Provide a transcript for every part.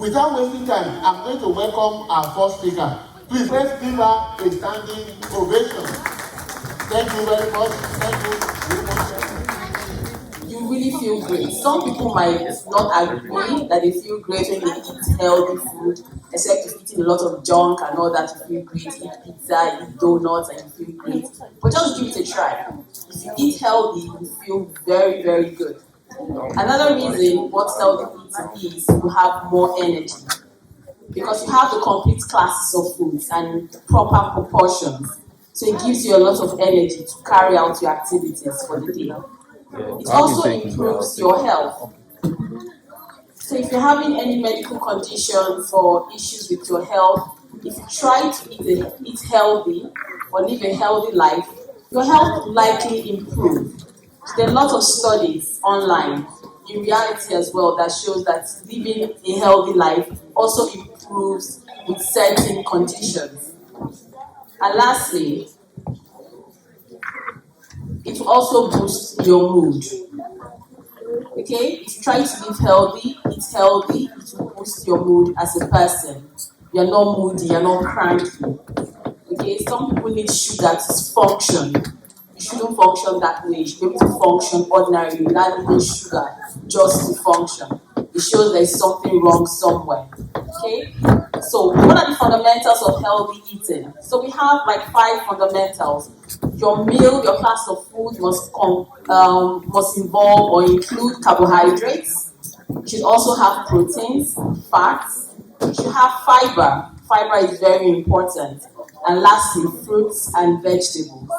Without wasting time, I'm going to welcome our first speaker. Please, let's give her a standing ovation. Thank you very much. Thank you very much. You really feel great. Some people might not agree that they feel great when they eat healthy food, except if eating a lot of junk and all that, you feel great. Eat pizza, eat donuts, and you feel great. But just give it a try. If you eat healthy, you feel very, very good. Another reason what healthy eating is you have more energy because you have the complete classes of foods and proper proportions. So it gives you a lot of energy to carry out your activities for the day. It also improves your health. So if you're having any medical conditions or issues with your health, if you try to eat healthy or live a healthy life, your health will likely improve. There are a lot of studies online, in reality as well, that shows that living a healthy life also improves with certain conditions. And lastly, it will also boost your mood. Okay? If you try to live healthy, eat healthy, it will boost your mood as a person. You're not moody, you're not cranky. Okay? Some people need sugar to function. You shouldn't function that way. You should be able to function ordinarily without needing sugar just to function. It shows there's something wrong somewhere. Okay? So, what are the fundamentals of healthy eating? So, we have like 5 fundamentals. Your meal, your class of food must involve or include carbohydrates. You should also have proteins, fats. You should have fiber. Fiber is very important. And lastly, fruits and vegetables.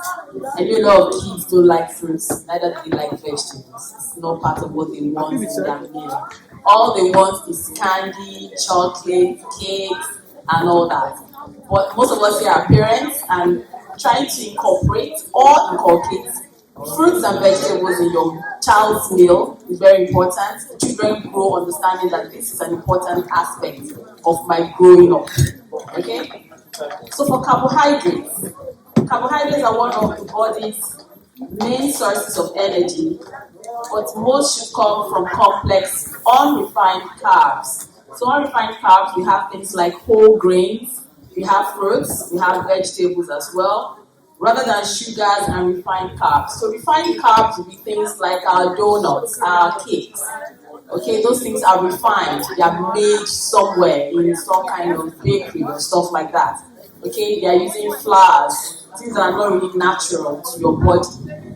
I know a lot of kids don't like fruits, neither do they like vegetables. It's not part of what they want in their meal. All they want is candy, chocolate, cakes, and all that. But most of us here are parents and trying to incorporate or inculcate fruits and vegetables in your child's meal is very important. Children grow understanding that this is an important aspect of my growing up. Okay? So for carbohydrates are one of the body's main sources of energy, but most should come from complex, unrefined carbs. So unrefined carbs, we have things like whole grains, we have fruits, we have vegetables as well, rather than sugars and refined carbs. So refined carbs would be things like our donuts, our cakes. Okay, those things are refined. They are made somewhere in some kind of bakery or stuff like that. Okay, they are using flours, things that are not really natural to your body.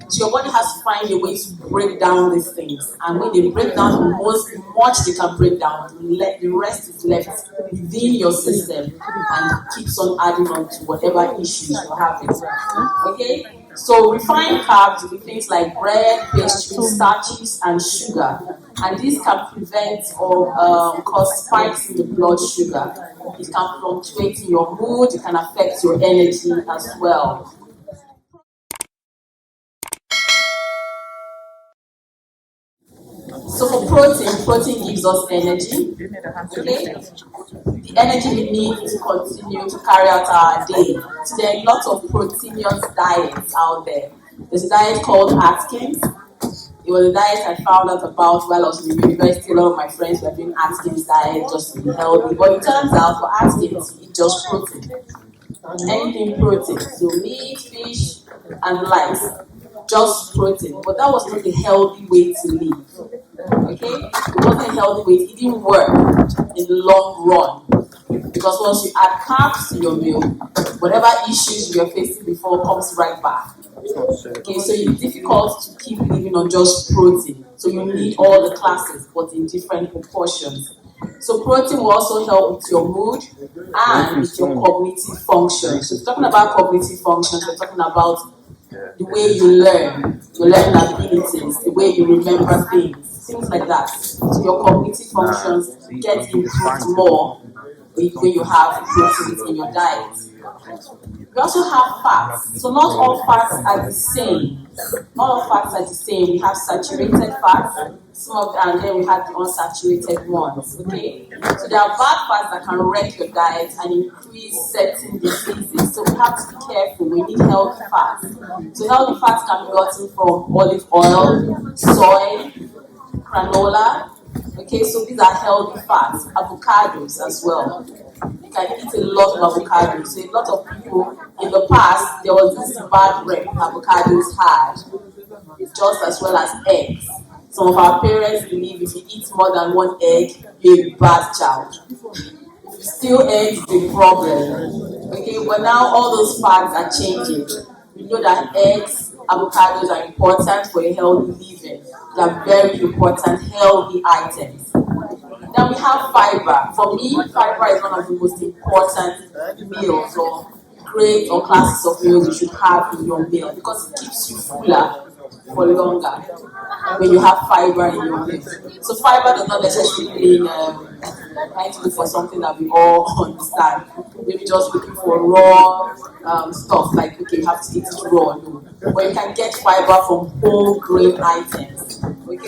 So your body has to find a way to break down these things. And when they break down the much they can break down, the rest is left within your system and keeps on adding on to whatever issues you're having. Okay? So refined carbs will be things like bread, pastries, starches, and sugar. And these can prevent or cause spikes in the blood sugar. It can fluctuate in your mood, it can affect your energy as well. So for protein gives us energy. Okay? The energy we need to continue to carry out our day. So there are a lot of proteinous diets out there. There's a diet called Atkins. It was a diet I found out about while I was in the university. A lot of my friends were doing Atkins diet just to be healthy. But it turns out for Atkins, it's just protein. Anything protein. So meat, fish, and rice. Just protein. But that was not a healthy way to live. Okay? It wasn't a healthy way. It didn't work in the long run. Because once you add carbs to your meal, whatever issues you were facing before comes right back. Okay, so it's difficult to keep living on just protein. So you need all the classes, but in different proportions. So protein will also help with your mood and with your cognitive functions. So talking about cognitive functions, we're talking about the way you learn, your learning abilities, the way you remember things like that. So your cognitive functions get improved more when you have protein in your diet. We also have fats. So not all fats are the same. Not all fats are the same. We have saturated fats, and then we have the unsaturated ones. Okay? So there are bad fats that can wreck your diet and increase certain diseases. So we have to be careful. We need healthy fats. So healthy fats can be gotten from olive oil, soy, granola. Okay, so these are healthy fats. Avocados as well. You can eat a lot of avocados. So a lot of people in the past, there was this bad rep avocados had, just as well as eggs. Some of our parents believe if you eat more than one egg, you're a bad child. If you steal eggs, it's a problem. Okay, but now all those fats are changing. We know that eggs, avocados are important for a healthy living. They are very important healthy items. Then we have fiber. For me, fiber is one of the most important meals or grades or classes of meals you should have in your meal because it keeps you fuller for longer when you have fiber in your meal. So fiber does not necessarily mean trying to look for something that we all understand. Maybe just looking for raw stuff like, okay, you have to eat it raw. No. But you can get fiber from whole grain items. Okay?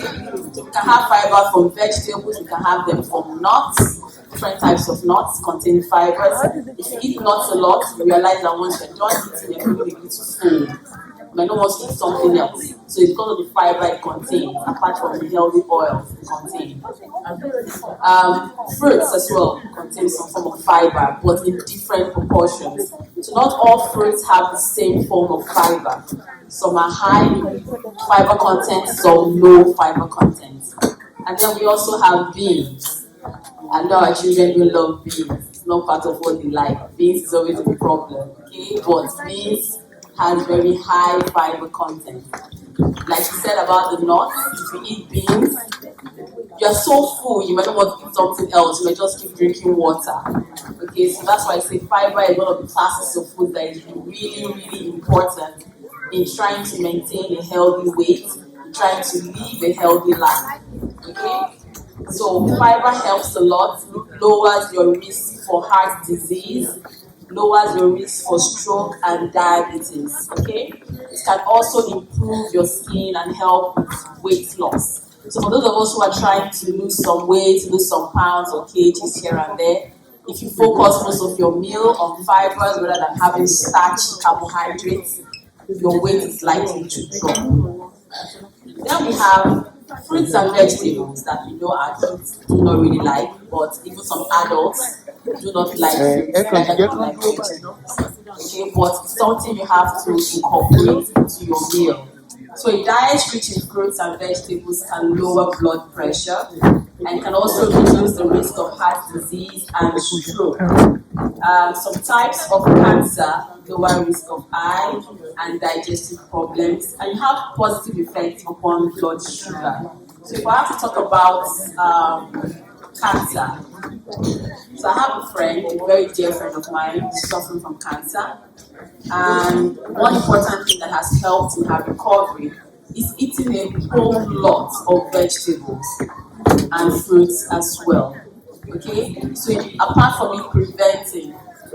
So we can have fiber from vegetables, we can have them from nuts. Different types of nuts contain fibers. If you eat nuts a lot, you realize that once you're done eating, you're feeling a little full. You might not want to eat something else. So it's because of the fiber it contains, apart from the healthy oils it contains. Fruits as well contain some form of fiber, but in different proportions. So not all fruits have the same form of fiber. Some are high in fiber content, some low fiber content. And then we also have beans. I know our children don't love beans. It's not part of what they like. Beans is always a problem. Okay, but beans has very high fiber content. Like you said about the nuts, if you eat beans, you're so full, you might not want to eat something else, you might just keep drinking water. Okay, so that's why I say fiber is one of the classes of food that is really, really important in trying to maintain a healthy weight, trying to live a healthy life. Okay? So fiber helps a lot, lowers your risk for heart disease, lowers your risk for stroke and diabetes. Okay? It can also improve your skin and help with weight loss. So for those of us who are trying to lose some weight, lose some pounds or kgs here and there, if you focus most of your meal on fibers rather than having starchy carbohydrates, your weight is likely to drop. Then we have fruits and vegetables that we know our kids do not really like, but even some adults do not like fruits, like vegetables. Okay, but it's something you have to incorporate into your meal. So a diet rich in fruits and vegetables can lower blood pressure and can also reduce the risk of heart disease and stroke. Some types of cancer lower risk of eye and digestive problems, and you have positive effects upon blood sugar. So if I have to talk about cancer, so I have a friend, a very dear friend of mine, suffering from cancer. And one important thing that has helped in her recovery is eating a whole lot of vegetables and fruits as well. Okay? So apart from it preventing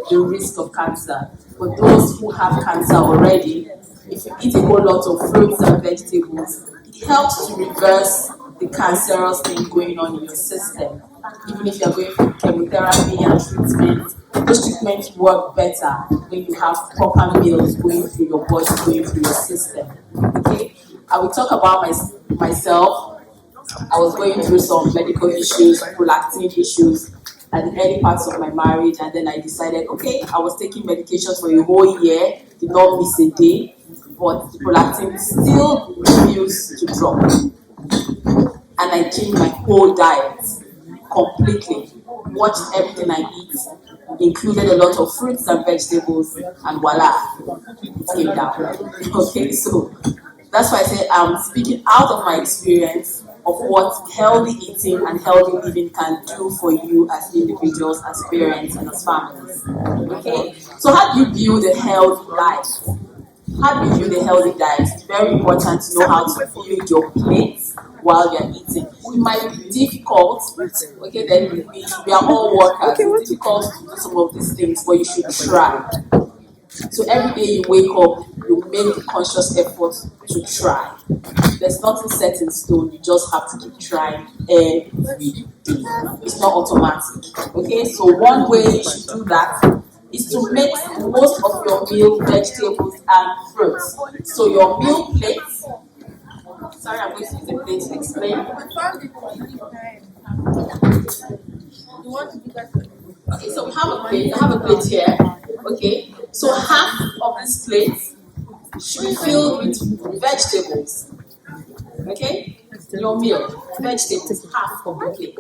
the risk of cancer, for those who have cancer already, if you eat a whole lot of fruits and vegetables, it helps to reverse the cancerous thing going on in your system. Even if you're going through chemotherapy and treatment, those treatments work better when you have proper meals going through your body, going through your system. Okay? I will talk about myself. I was going through some medical issues, prolactin issues at the early parts of my marriage, and then I decided, okay, I was taking medication for a whole year, did not miss a day, but the prolactin still refused to drop. And I changed my whole diet completely. Watched everything I eat, included a lot of fruits and vegetables, and voila, it came down. Okay, so that's why I say I'm speaking out of my experience of what healthy eating and healthy living can do for you as individuals, as parents, and as families. Okay, so how do you build a healthy life? How do you build a healthy diet? It's very important to know how to build your plate while you're eating. It might be difficult, okay, then we are all workers. It's difficult to do some of these things, but you should try. So every day you wake up, you make the conscious effort to try. There's nothing set in stone, you just have to keep trying every day. It's not automatic. Okay, so one way you should do that is to make most of your meal vegetables and fruits. So your meal plate, sorry, I'm going to use a plate to explain. Okay, so we have a plate. I have a plate here. Okay, so half of this plate should be filled with vegetables. Okay, your meal, vegetables, half of the plate.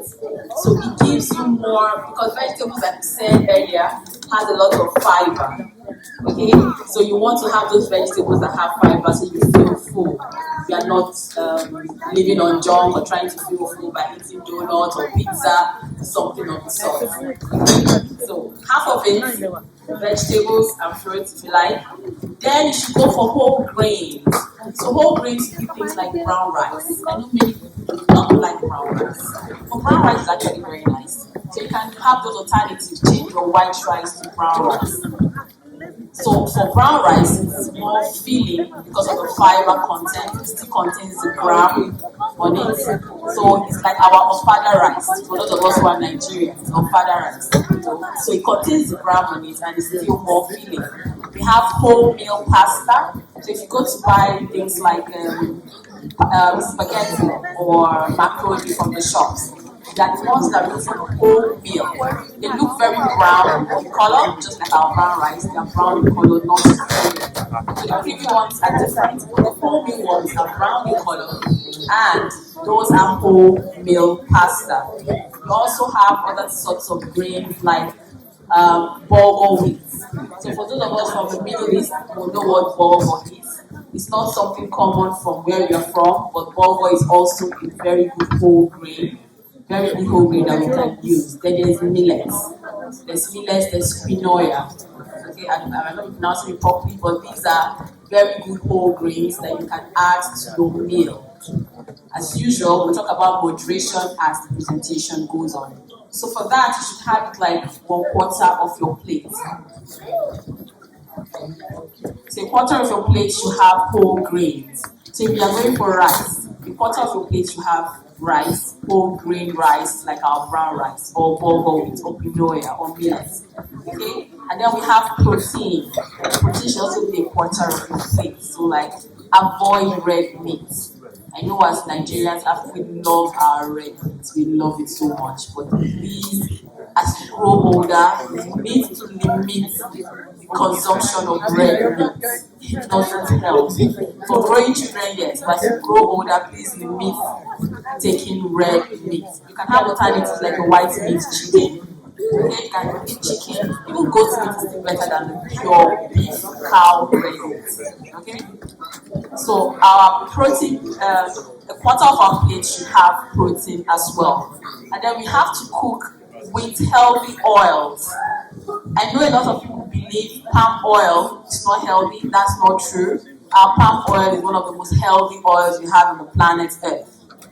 So it gives you more because vegetables, like I said earlier, has a lot of fiber. Okay, so you want to have those vegetables that have fiber so you feel full. You are not living on junk or trying to feel full by eating donuts or pizza, something of the sort. Okay? So half of it, vegetables and fruits if you like. Then you should go for whole grains. So whole grains do things like brown rice. I know many people do not like brown rice. But brown rice is actually very nice. So you can have those alternatives, change your white rice to brown rice. So for brown rice, it's more filling because of the fiber content. It still contains the gram on it. So it's like our ofada rice. For those of us who are Nigerians, ofada rice. So it contains the gram on it and it's still more filling. We have wholemeal pasta. So if you go to buy things like spaghetti or macaroni from the shops, that the ones that look wholemeal. They look very brown in color, just like our brown rice. They are brown in color, not creamy. So the creamy ones are different. The wholemeal ones are brown in color, and those are wholemeal pasta. We also have other sorts of grains like bulgur wheat. So for those of us from the Middle East, we know what bulgur is. It's not something common from where you're from, but bulgur is also a very good whole grain. Very good whole grain that we can use. Then there's millets. There's quinoa. Okay, I don't know if I'm pronouncing it properly, but these are very good whole grains that you can add to your meal. As usual, we talk about moderation as the presentation goes on. So for that, you should have like 1/4 of your plate. So 1/4 of your plate should have whole grains. So if you are going for rice, 1/4 of your plate should have rice, whole grain rice like our brown rice, or bulgur wheat, or quinoa, or millet. Okay, and then we have protein. Protein should also be 1/4 of your plate. So like avoid red meat. I know as Nigerians, we love our red meat. We love it so much. But please, as you grow older, you need to limit the consumption of red meat. It doesn't help. For growing children, yes, but as you grow older, please limit taking red meat. You can have alternatives like a white meat chicken. Okay, you can eat chicken. Even goat meat is still better than the pure beef, cow, red meat. Okay? So our protein, 1/4 of our plate should have protein as well. And then we have to cook with healthy oils. I know a lot of people believe palm oil is not healthy. That's not true. Our palm oil is one of the most healthy oils we have on the planet Earth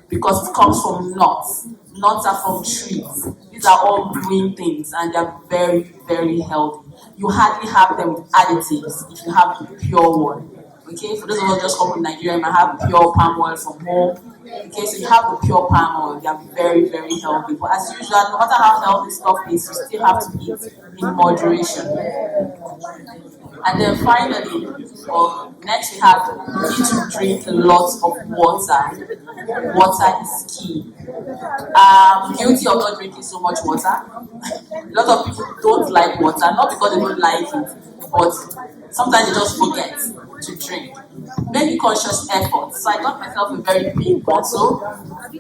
because it comes from nuts. Nuts are from trees. These are all green things and they're very, very healthy. You hardly have them with additives if you have the pure one. Okay, for those of us just come from Nigeria, you might have pure palm oil from home. Okay, so you have the pure palm oil, they are very, very healthy. But as usual, no matter how healthy stuff is, you still have to eat in moderation. And then finally, next we have, you need to drink a lot of water. Water is key. I'm guilty of not drinking so much water. A lot of people don't like water, not because they don't like it, but sometimes they just forget to drink. Make conscious effort. So I got myself a very big bottle.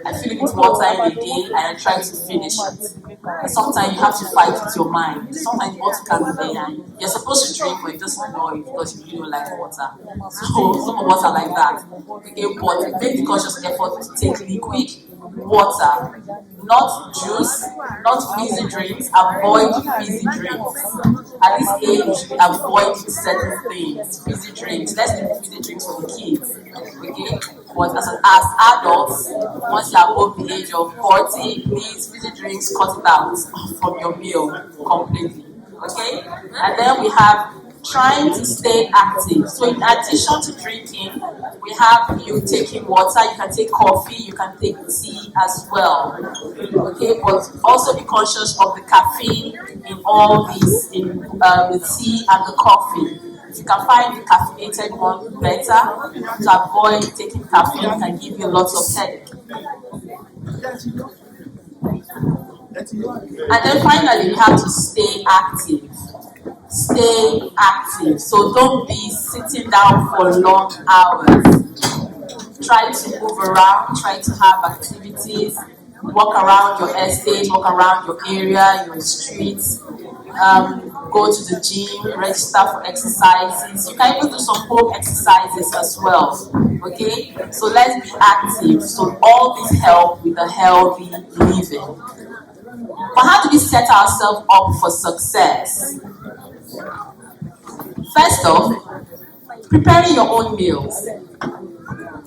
I fill it with water in a day and I try to finish it. And sometimes you have to fight with your mind. Sometimes water can be there and you're supposed to drink, but you just ignore it because you really don't like water. So some of us are like that. Okay, but make the conscious effort to take liquid water, not juice, not fizzy drinks. Avoid fizzy drinks. At this age, avoid certain things. Fizzy drinks. Let's leave fizzy drinks for the kids. Okay? But as adults, once you are above the age of 40, please fizzy drinks, cut it out from your meal completely. Okay? And then we have trying to stay active. So in addition to drinking, we have you taking water, you can take coffee, you can take tea as well. Okay, but also be conscious of the caffeine in all these, in the tea and the coffee. If you can find the caffeinated one better, to avoid taking caffeine can give you lots of headache. And then finally, you have to stay active. Stay active. So don't be sitting down for long hours. Try to move around, try to have activities, walk around your estate, walk around your area, your streets, go to the gym, register for exercises. You can even do some home exercises as well. Okay? So let's be active. So all this help with a healthy living. But how do we set ourselves up for success? First off, preparing your own meals.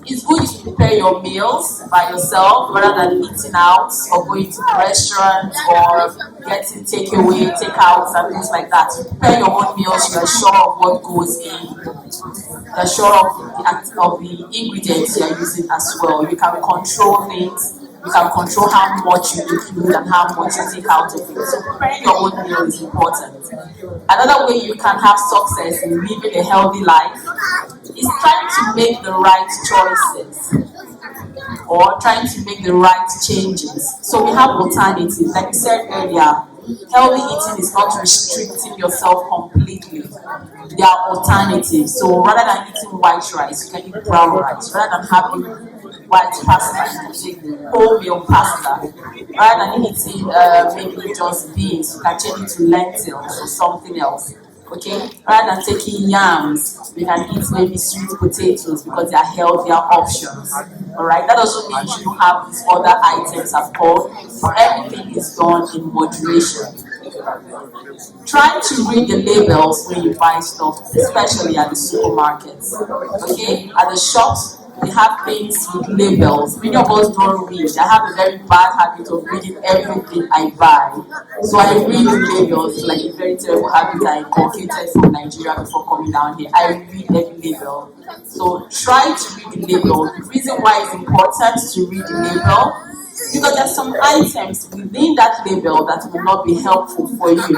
It's good if you prepare your meals by yourself rather than eating out or going to the restaurant or getting takeaway, takeouts and things like that. You prepare your own meals, you're sure of what goes in, you're sure of the ingredients you're using as well. You can control things, you can control how much you include and how much you take out of it. So preparing your own meal is important. Another way you can have success in living a healthy life is trying to make the right choices or trying to make the right changes. So we have alternatives. Like we said earlier, healthy eating is not restricting yourself completely. There are alternatives. So rather than eating white rice, you can eat brown rice. Rather than having white pasta, you can take wholemeal pasta. Rather than eating maybe just beans, you can change it to lentils or something else. Okay, rather than taking yams, we can eat maybe sweet potatoes because they are healthier options. All right, that doesn't mean you don't have these other items of course, but everything is done in moderation. Try to read the labels when you buy stuff, especially at the supermarkets. Okay, at the shops, they have things with labels. Many of us don't read. I have a very bad habit of reading everything I buy. So I read the labels. It's like a very terrible habit I inculcated from Nigeria before coming down here. I read every label. So try to read the label. The reason why it's important to read the label because there's some items within that label that will not be helpful for you.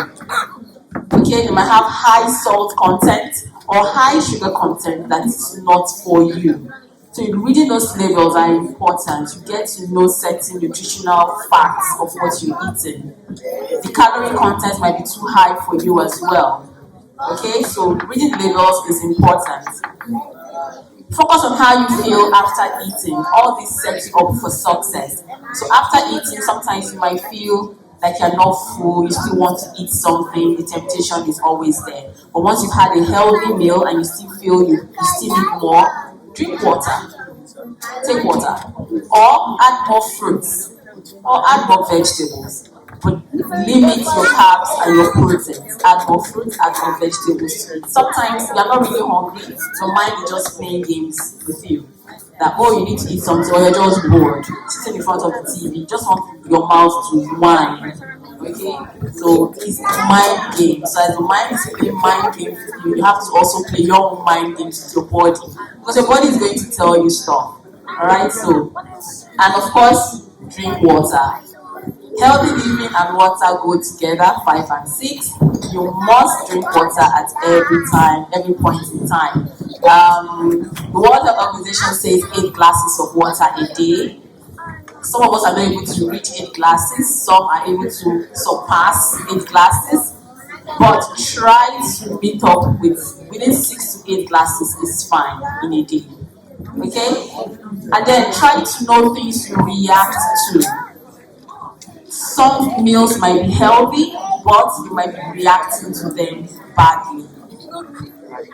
Okay, they might have high salt content or high sugar content that is not for you. So reading those labels are important. You get to know certain nutritional facts of what you're eating. The calorie content might be too high for you as well. Okay, so reading labels is important. Focus on how you feel after eating. All this sets you up for success. So after eating, sometimes you might feel like you're not full, you still want to eat something, the temptation is always there. But once you've had a healthy meal and you still feel you still need more, drink water. Take water. Or add more fruits. Or add more vegetables. But limit your carbs and your proteins. Add more fruits, add more vegetables to it. Sometimes you're not really hungry, your mind is just playing games with you. That you need to eat something or you're just bored. Sitting in front of the TV, you just want your mouth to whine. Okay? So it's mind games. So as the mind is playing mind games with you, you have to also play your own mind games with your body. Because your body is going to tell you stuff. Alright, so and of course drink water. Healthy living and water go together, 5 and 6. You must drink water at every time, every point in time. The World Health Organization says 8 glasses of water a day. Some of us are not able to reach 8 glasses, some are able to surpass 8 glasses, but try to meet up within 6 to 8 glasses is fine in a day. Okay? And then try to know things you react to. Some meals might be healthy, but you might be reacting to them badly.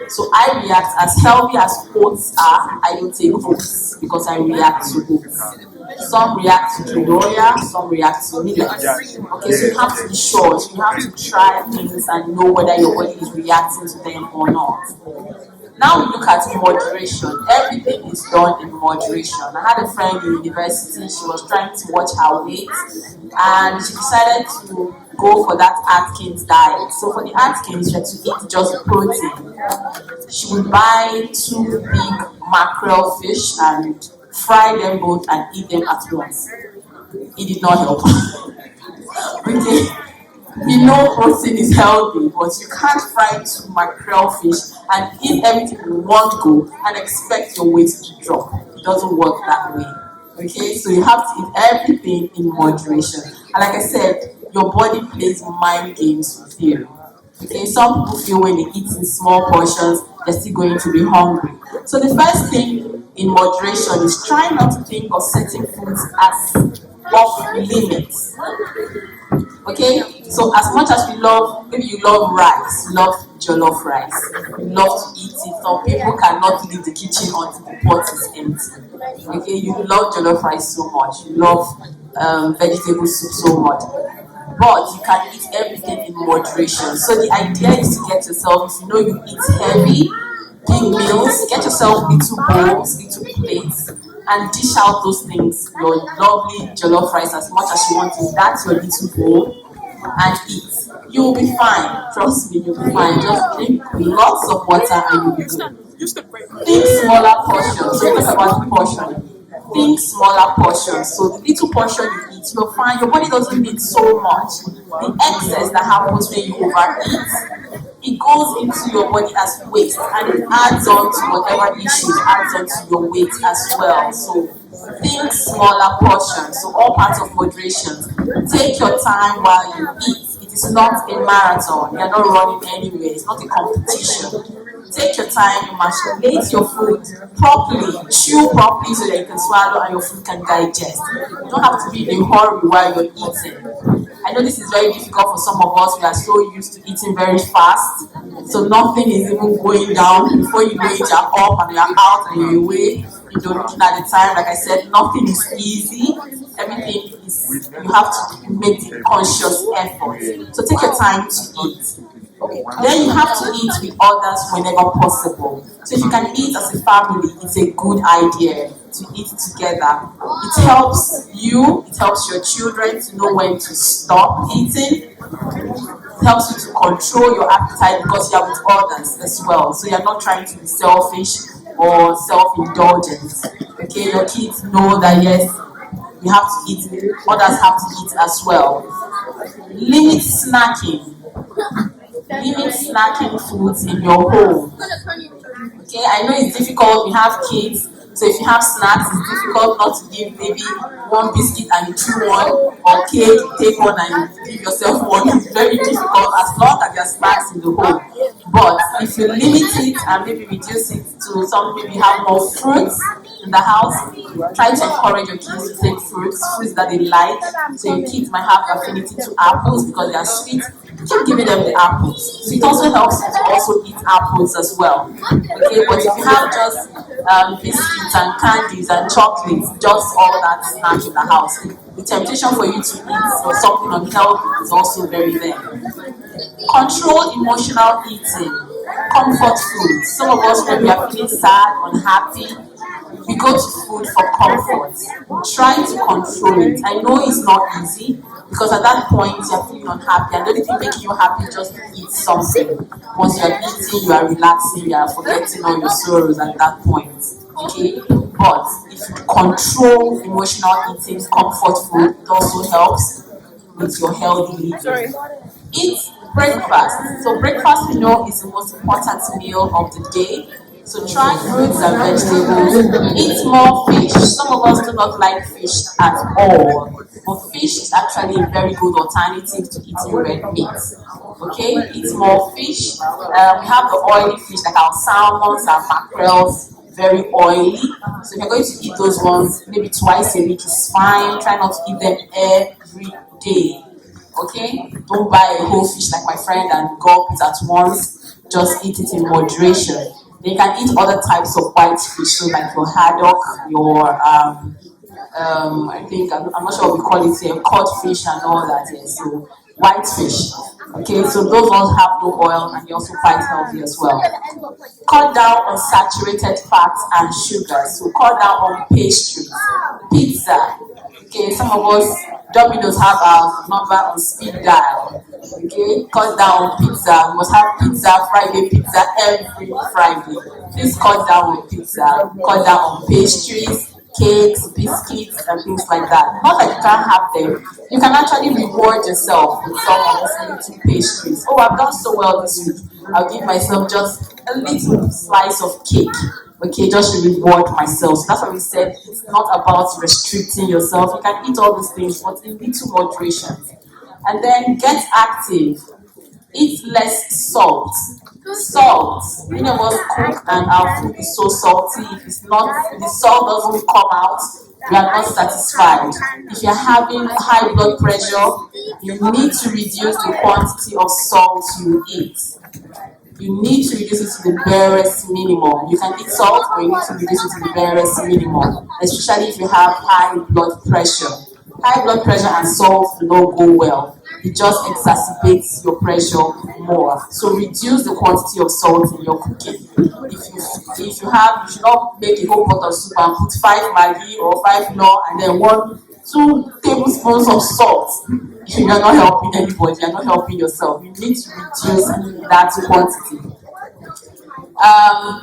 So I react as healthy as oats are. I don't take oats because I react to oats. Some react to quinoa, some react to millet. Okay, so you have to be sure. You have to try things and know whether your body is reacting to them or not. Now we look at moderation. Everything is done in moderation. I had a friend in university, she was trying to watch her weight and she decided to go for that Atkins diet. So for the Atkins, she had to eat just protein. She would buy 2 big mackerel fish and fry them both and eat them at once. It did not help. Okay. We know protein is healthy, but you can't fry 2 mackerel fish and eat everything in one go and expect your weight to drop. It doesn't work that way. Okay, so you have to eat everything in moderation. And like I said, your body plays mind games with you. Okay, some people feel when they eat in small portions, they're still going to be hungry. So the first thing in moderation is try not to think of certain foods as off limits. Okay, so as much as you love, maybe you love rice, you love jollof rice, you love to eat it. Some people cannot leave the kitchen until the pot is empty. Okay, you love jollof rice so much, you love vegetable soup so much, but you can eat everything in moderation. So the idea is to get yourself, if you know you eat heavy, big meals, get yourself little bowls, little plates, and dish out those things, your lovely jollof rice as much as you want to. That's your little bowl, and eat. You'll be fine. Trust me, you'll be fine. Just drink lots of water and you'll be good. Think smaller portions. So talk about portion. Think smaller portions. So the little portion you eat, you're fine. Your body doesn't need so much. The excess that happens when you overeat, it goes into your body as waste and it adds on to whatever issues, adds on to your weight as well. So think smaller portions. So all parts of moderation. Take your time while you eat. It is not a marathon. You're not running anywhere. It's not a competition. Take your time, emasculate your food properly, chew properly so that you can swallow and your food can digest. You don't have to be in a hurry while you're eating. I know this is very difficult for some of us. We are so used to eating very fast, so nothing is even going down. Before you know it, you're up and you're out and you're away. You don't look at the time. Like I said, nothing is easy. Everything is, you have to make the conscious effort. So take your time to eat. Then you have to eat with others whenever possible. So if you can eat as a family, it's a good idea to eat together. It helps you, it helps your children to know when to stop eating. It helps you to control your appetite because you are with others as well. So you're not trying to be selfish or self-indulgent. Okay, your kids know that yes, you have to eat, others have to eat as well. Limit snacking. Limit snacking foods in your home. Okay, I know it's difficult. We have kids, so if you have snacks, it's difficult not to give maybe one biscuit and you chew one, or cake, take one and you give yourself one. It's very difficult as long as there are snacks in the home. But if you limit it and maybe reduce it to some, maybe have more fruits in the house, try to encourage your kids to take fruits that they like. So your kids might have affinity to apples because they are sweet. Keep giving them the apples. So it also helps you to also eat apples as well. Okay, but if you have just biscuits and candies and chocolates, just all that snack in the house, the temptation for you to eat or something unhealthy is also very there. Control emotional eating. Comfort food. Some of us, when we are feeling sad, unhappy, we go to food for comfort. Try to control it. I know it's not easy because at that point you're feeling unhappy and the only thing making you happy is just to eat something. Once you're eating, you are relaxing, you are forgetting all your sorrows at that point. Okay? But if you control emotional eating, comfort food, it also helps with your healthy living. Eat breakfast. So breakfast, we know, is the most important meal of the day. So try fruits and vegetables. Eat more fish. Some of us do not like fish at all. But fish is actually a very good alternative to eating red meat. Okay, eat more fish. We have the oily fish like our salmons, our mackerels, very oily. So if you're going to eat those ones, maybe twice a week is fine. Try not to eat them every day. Okay, don't buy a whole fish like my friend and gulp it at once. Just eat it in moderation. Then you can eat other types of white fish, so like your haddock, your I think I'm not sure what we call it here, codfish and all that. Yeah. So white fish. Okay, so those ones have no oil and they're also quite healthy as well. Cut down on saturated fats and sugar. So cut down on pastries, pizza. Okay, some of us Domino's have our number on speed dial. Okay, cut down on pizza. We must have pizza, Friday pizza every Friday. Please cut down on pizza. Cut down on pastries, cakes, biscuits, and things like that. Not that you can't have them. You can actually reward yourself with some of these little pastries. Oh, I've done so well this week. I'll give myself just a little slice of cake. Okay, just to reward myself. So that's why we said it's not about restricting yourself. You can eat all these things, but in little moderation. And then get active. Eat less salt. Salt. Many of us cook and our food is so salty. If the salt doesn't come out, we are not satisfied. If you're having high blood pressure, you need to reduce the quantity of salt you eat. You need to reduce it to the barest minimum. You can eat salt, but you need to reduce it to the barest minimum, especially if you have high blood pressure. High blood pressure and salt do not go well. It just exacerbates your pressure more. So reduce the quantity of salt in your cooking. You should not make a whole pot of soup and put 5 maggi or 5 no and then 2 tablespoons of salt. You are not helping anybody, you are not helping yourself. You need to reduce that quantity.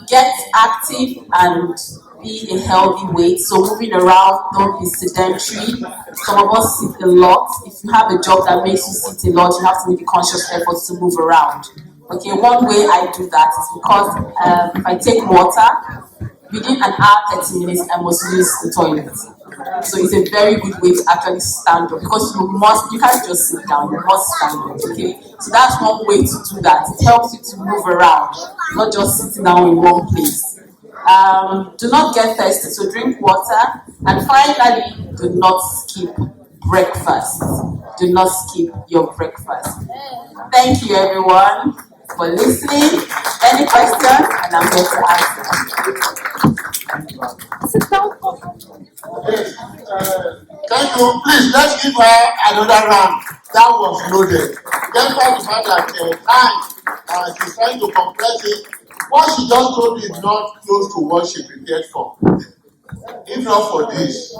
Get active and be a healthy weight. So moving around, don't be sedentary. Some of us sit a lot. If you have a job that makes you sit a lot, you have to make a conscious effort to move around. Okay, one way I do that is because if I take water, within an hour, 30 minutes, I must use the toilet. So it's a very good way to actually stand up because you can't just sit down, you must stand up, okay? So that's one way to do that. It helps you to move around, not just sitting down in one place. Do not get thirsty, so drink water. And finally, do not skip breakfast. Do not skip your breakfast. Thank you, everyone, for listening. Any questions? And I'm here to answer. Yes, thank you. Please, let's give her another round. That was loaded. Despite the fact that she's trying to compress it, what she just told you is not close to what she prepared for. If not for this,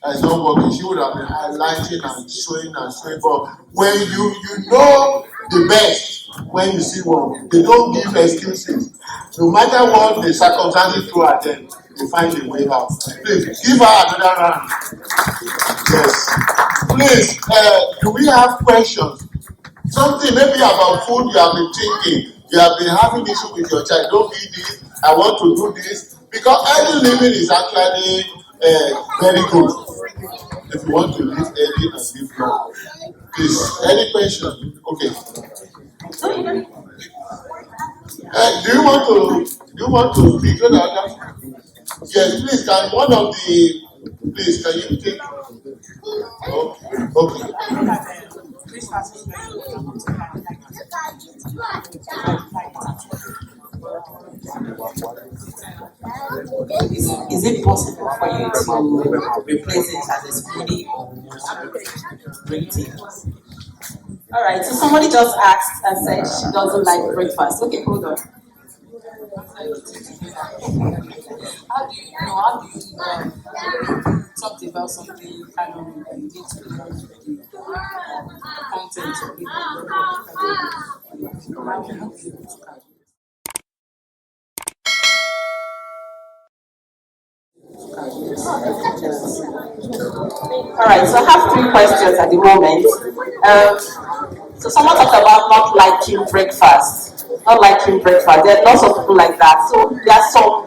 it's not working. She would have been highlighting and showing. But when you know the best, when you see one, they don't give excuses. No matter what the circumstances throw at them, they find a way out. Please give her another round. Yes. Please, do we have questions? Something maybe about food you have been thinking. You have been having issue with your child. Don't eat this. I want to do this. Because early living is actually very good. If you want to live early and live long. Please, any question? Okay. Do you want to speak to the other? Yes, please. Can one of the please can you take? Okay. Is it possible for you to replace it as a smoothie or green tea? Alright, so somebody just asked and said she doesn't like breakfast. Okay, hold on. How do you talk about something kind of related to the content of it? Alright, so I have 3 questions at the moment. So someone talked about not liking breakfast. Not liking breakfast. There are lots of people like that. So there are some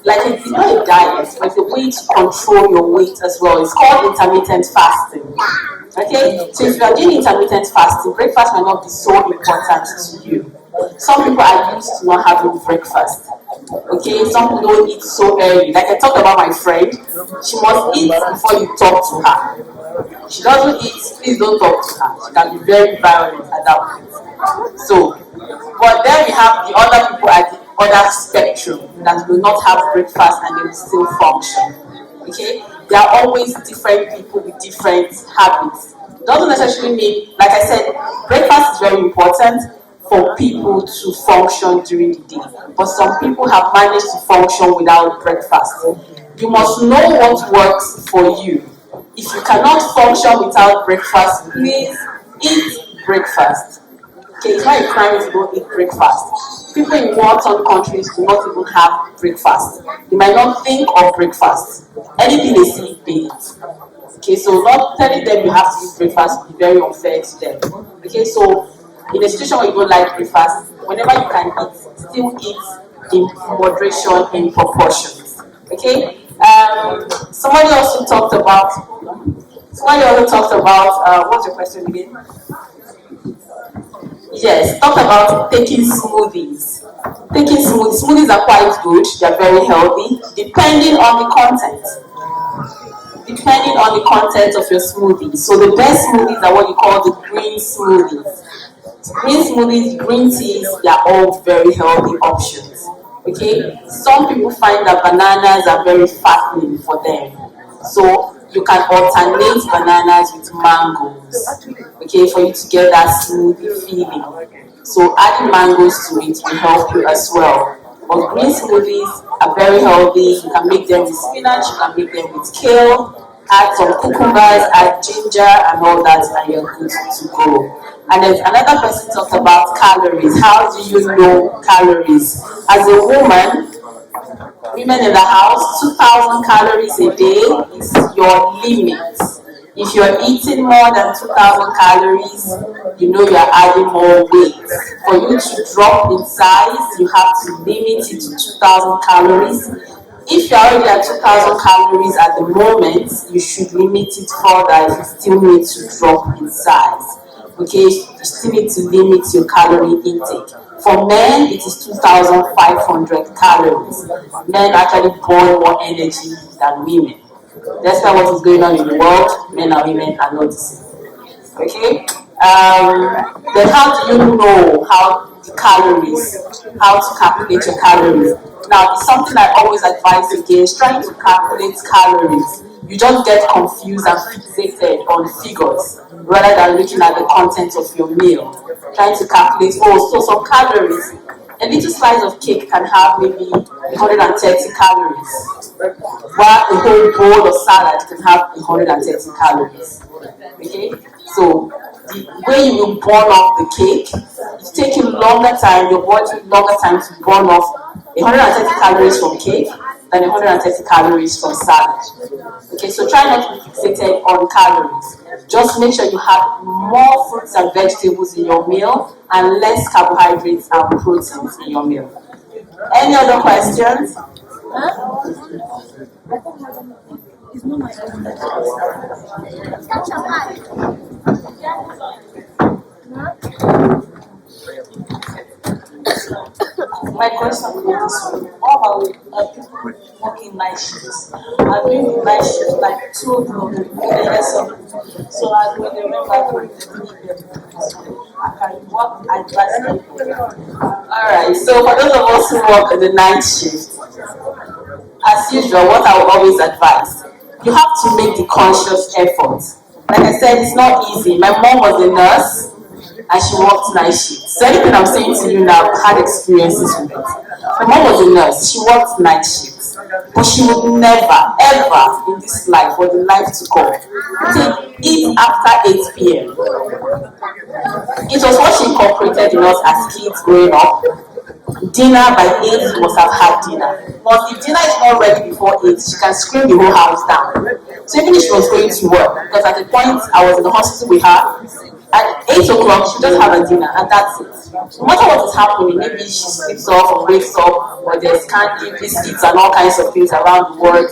it's not a diet, but it's a way to control your weight as well. It's called intermittent fasting. Okay? So if you are doing intermittent fasting, breakfast might not be so important to you. Some people are used to not having breakfast. Okay, some people don't eat so early. Like I talked about my friend, she must eat before you talk to her. She doesn't eat, please don't talk to her. She can be very violent at that point. So, but then we have the other people at the other spectrum that will not have breakfast and they will still function. Okay, there are always different people with different habits. It doesn't necessarily mean, like I said, breakfast is very important for people to function during the day. But some people have managed to function without breakfast. You must know what works for you. If you cannot function without breakfast, please eat breakfast. Okay, it's not a crime if you don't eat breakfast. People in war-torn countries do not even have breakfast. They might not think of breakfast. Anything they see, they eat. Okay, so not telling them you have to eat breakfast will be very unfair to them. Okay, so in a situation where you don't like breakfast, whenever you can eat, still eat in moderation, in proportions. Okay. Somebody also talked about. What's your question again? Yes, talk about taking smoothies. Smoothies are quite good. They are very healthy, depending on the content. Depending on the content of your smoothie. So the best smoothies are what you call the green smoothies. Green smoothies, green teas, they are all very healthy options. Okay? Some people find that bananas are very fattening for them. So you can alternate bananas with mangoes. Okay, for you to get that smoothie feeling. So adding mangoes to it will help you as well. But green smoothies are very healthy. You can make them with spinach, you can make them with kale, add some cucumbers, add ginger and all that, and you're good to go. And then another person talked about calories. How do you know calories? As a woman in the house, 2,000 calories a day is your limit. If you're eating more than 2,000 calories, you know you're adding more weight. For you to drop in size, you have to limit it to 2,000 calories. If you're already at 2,000 calories at the moment, you should limit it further if you still need to drop in size. Okay, you still need to limit your calorie intake. For men, it is 2,500 calories. Men actually burn more energy than women. That's not what is going on in the world. Men and women are not the same. Okay? Then how do you know how to calculate your calories? Now, it's something I always advise against, trying to calculate calories. You just get confused and fixated on figures rather than looking at the content of your meal. Trying to calculate, so some calories. A little slice of cake can have maybe 130 calories, while a whole bowl of salad can have 130 calories. Okay? So the way you will burn off the cake, it's taking longer time, your body longer time to burn off 130 calories from cake than 130 calories from salad. Okay, so try not to be fixated on calories. Just make sure you have more fruits and vegetables in your meal and less carbohydrates and proteins in your meal. Any other questions? My question is this one. How about people working night shifts? I'm doing the night shift like 2 o'clock in the years. So I when they went back home, I can work advanced. Alright, so for those of us who work the night shift, as usual, what I will always advise, you have to make the conscious effort. Like I said, it's not easy. My mom was a nurse and she worked night shift. So anything I'm saying to you now, I've had experiences with it. My mom was a nurse, she worked night shifts, but she would never, ever in this life or the life to come eat after 8 p.m. It was what she incorporated in us as kids growing up. Dinner by 8, you must have had dinner. But if dinner is not ready before 8, she can scream the whole house down. So even if she was going to work, because at the point I was in the hospital with her, at 8 o'clock she just have a dinner and that's it. No matter what is happening, maybe she sleeps off or wakes up, or there's candy, biscuits and all kinds of things around the world.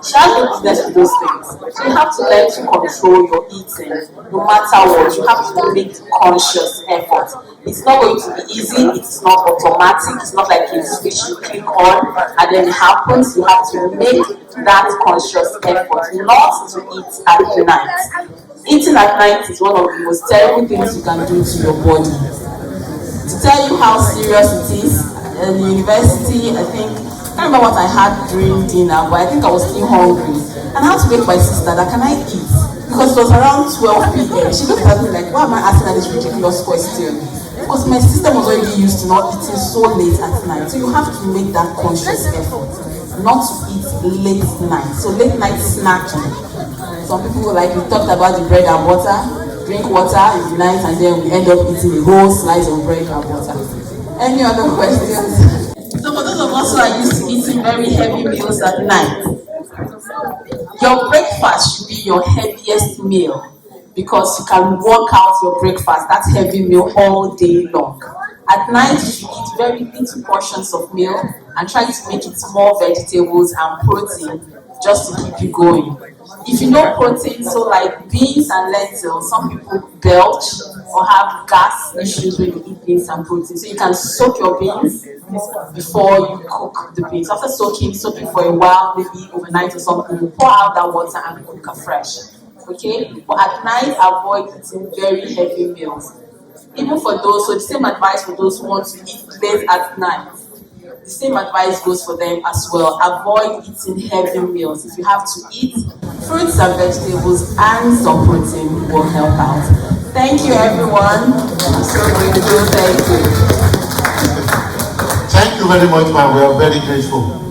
She has no business with those things. So you have to learn to control your eating, no matter what. You have to make conscious effort. It's not going to be easy, it's not automatic, it's not like a switch you click on and then it happens. You have to make that conscious effort not to eat at night. Eating at night is one of the most terrible things you can do to your body. To tell you how serious it is, in the university, I can't remember what I had during dinner, but I think I was still hungry. And I had to wake my sister that, can I eat? Because it was around 12 p.m. She looked at me like, why am I asking her this ridiculous question? Because my system was already used to not eating so late at night. So you have to make that conscious effort not to eat late night. So late night snacking. Some people, like we talked about the bread and butter, drink water in the night and then we end up eating a whole slice of bread and butter. Any other questions? So for those of us who are used to eating very heavy meals at night, your breakfast should be your heaviest meal because you can work out your breakfast, that heavy meal, all day long. At night, you should eat very little portions of meal and try to make it more vegetables and protein just to keep you going. If you know protein, so like beans and lentils, some people belch or have gas issues when you eat beans and protein. So you can soak your beans before you cook the beans. After soaking, soak it for a while, maybe overnight or something. You pour out that water and cook afresh. Okay? But at night, avoid eating very heavy meals. Even for those, so the same advice for those who want to eat late at night. The same advice goes for them as well. Avoid eating heavy meals. If you have to eat, fruits and vegetables and some protein will help out. Thank you, everyone. I'm so grateful. Thank you. Thank you very much, ma'am. We are very grateful.